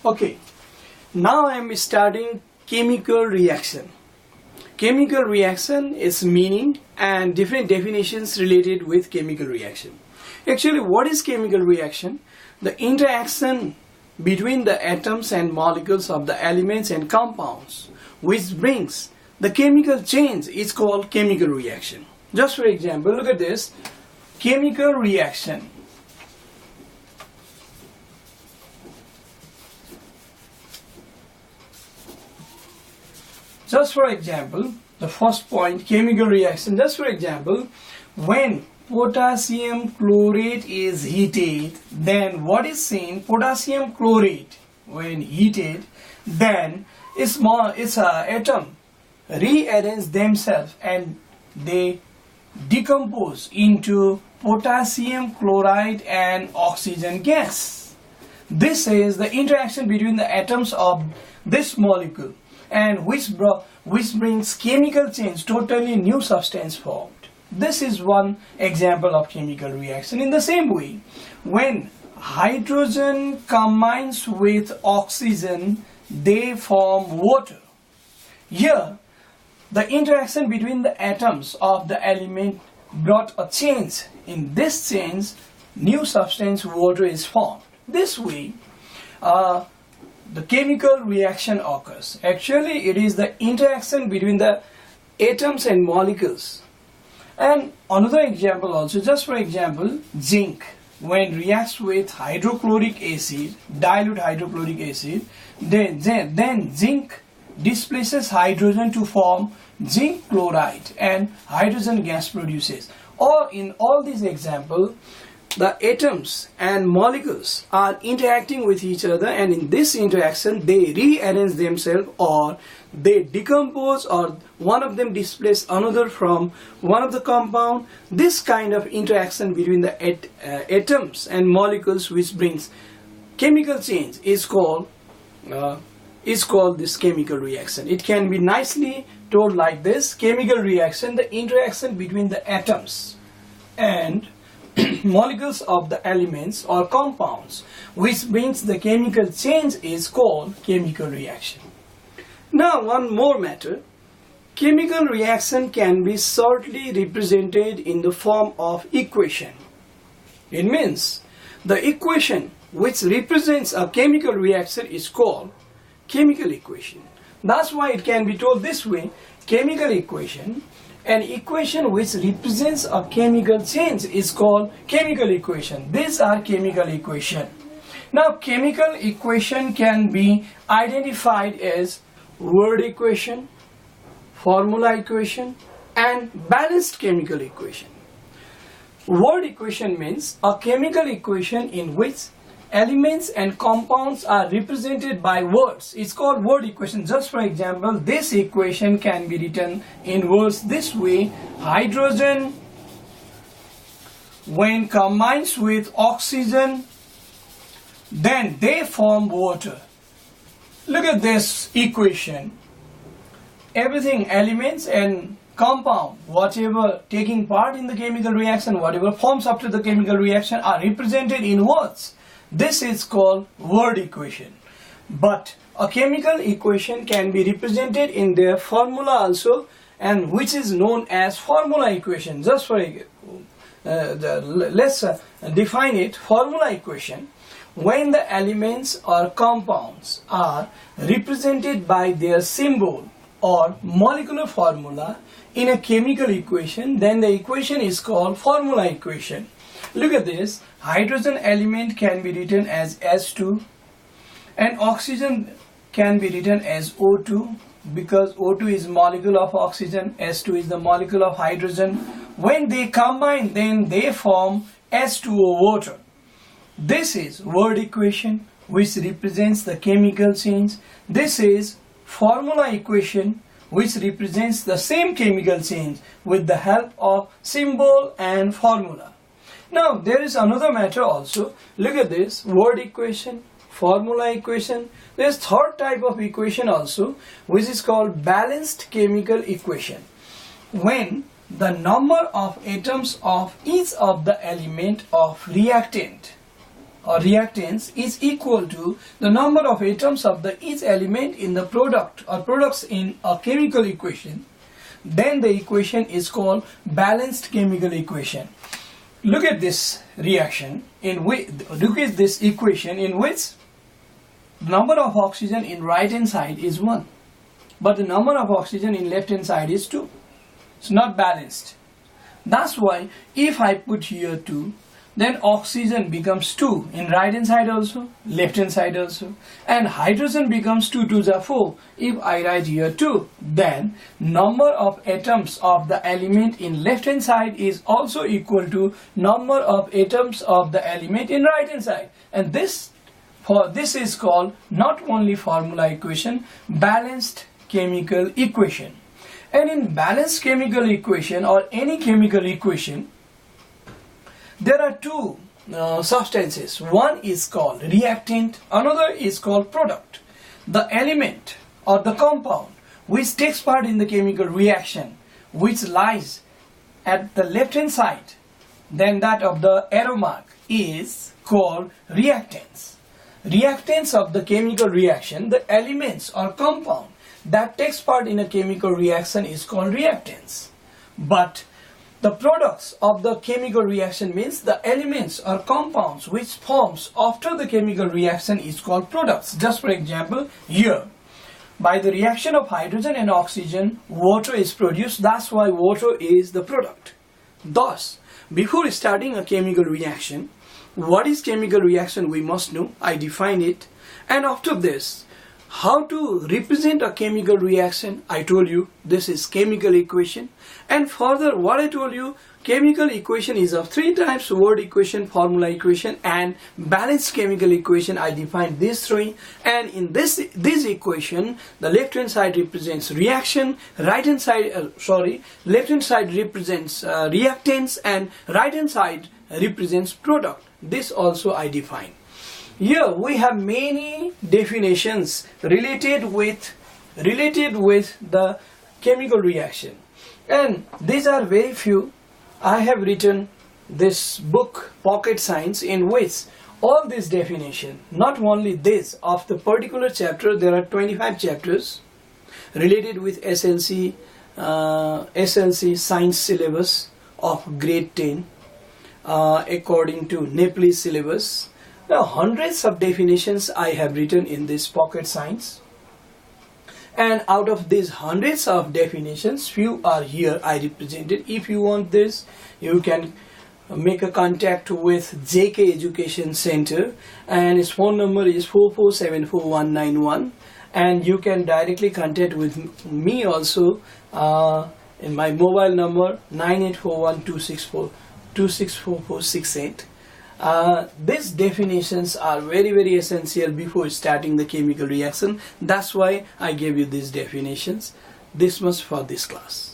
Okay, now I am starting chemical reaction. Chemical reaction is meaning and different definitions related with chemical reaction. Actually, what is chemical reaction? The interaction between the atoms and molecules of the elements and compounds which brings the chemical change is called chemical reaction. Just for example, look at this. Chemical reaction. Just for example, the first point, chemical reaction. Just for example, when potassium chlorate is heated, then what is seen? Potassium chlorate, when heated, then its atom rearrange themselves and they decompose into potassium chloride and oxygen gas. This is the interaction between the atoms of this molecule, and which brings chemical change, totally new substance formed. This is one example of chemical reaction. In the same way, when hydrogen combines with oxygen, they form water. Here, the interaction between the atoms of the element brought a change. In this change, new substance water is formed. This way, the chemical reaction occurs. Actually, it is the interaction between the atoms and molecules. And another example also, just for example, zinc, when reacts with hydrochloric acid, dilute hydrochloric acid, then zinc displaces hydrogen to form zinc chloride and hydrogen gas produces. Or in all these examples, the atoms and molecules are interacting with each other, and in this interaction they rearrange themselves, or they decompose, or one of them displaces another from one of the compound. This kind of interaction between the atoms and molecules which brings chemical change is called this chemical reaction. It can be nicely told like this: chemical reaction, the interaction between the atoms and molecules of the elements or compounds which brings the chemical change is called chemical reaction. Now, one more matter. Chemical reaction can be shortly represented in the form of equation. It means the equation which represents a chemical reaction is called chemical equation. That's why it can be told this way: chemical equation. An equation which represents a chemical change is called chemical equation. These are chemical equation. Now, chemical equation can be identified as word equation, formula equation, and balanced chemical equation. Word equation means a chemical equation in which elements and compounds are represented by words. It's called word equation. Just for example, this equation can be written in words this way: hydrogen, when combines with oxygen, then they form water. Look at this equation. Everything, elements and compound, whatever taking part in the chemical reaction, whatever forms after the chemical reaction, are represented in words. This is called word equation. But a chemical equation can be represented in their formula also, and which is known as formula equation. Just for let's define it. Formula equation: when the elements or compounds are represented by their symbol or molecular formula in a chemical equation, then the equation is called formula equation. Look at this. Hydrogen element can be written as S2, and oxygen can be written as O2, because O2 is molecule of oxygen, S2 is the molecule of hydrogen. When they combine, then they form S2O water. This is word equation which represents the chemical change. This is formula equation which represents the same chemical change with the help of symbol and formula. Now, there is another matter also. Look at this: word equation, formula equation. There is third type of equation also, which is called balanced chemical equation. When the number of atoms of each of the element of reactant or reactants is equal to the number of atoms of the each element in the product or products in a chemical equation, then the equation is called balanced chemical equation. Look at this reaction look at this equation in which the number of oxygen in right hand side is 1, but the number of oxygen in left hand side is 2. It's not balanced. That's why if I put here 2, then oxygen becomes 2 in right hand side also, left hand side also, and hydrogen becomes 2 2s are 4. If I write here 2, then number of atoms of the element in left hand side is also equal to number of atoms of the element in right hand side, and this is called not only formula equation, balanced chemical equation. And in balanced chemical equation or any chemical equation, there are two substances. One is called reactant, another is called product. The element or the compound which takes part in the chemical reaction, which lies at the left hand side, then that of the arrow mark, is called reactants. Reactants of the chemical reaction, the elements or compound that takes part in a chemical reaction is called reactants. But the products of the chemical reaction means the elements or compounds which forms after the chemical reaction is called products. Just for example, here, by the reaction of hydrogen and oxygen, water is produced. That's why water is the product. Thus, before starting a chemical reaction, what is chemical reaction we must know. I define it. And after this, how to represent a chemical reaction, I told you this is chemical equation. And further, what I told you, chemical equation is of 3 types: word equation, formula equation, and balanced chemical equation. I defined these 3, and in this equation, the left hand side represents reaction, left hand side represents reactants, and right hand side represents product. This also I define. Here we have many definitions related with the chemical reaction, and these are very few. I have written this book, Pocket Science, in which all these definition, not only this of the particular chapter, there are 25 chapters related with SLC science syllabus of grade 10 according to Nepalese syllabus. Now, hundreds of definitions I have written in this Pocket Science, and out of these hundreds of definitions, few are here I represented. If you want this, you can make a contact with JK Education Center, and his phone number is 4474191, and you can directly contact with me also in my mobile number 9841264468. These definitions are very essential before starting the chemical reaction. That's why I gave you these definitions. This much for this class.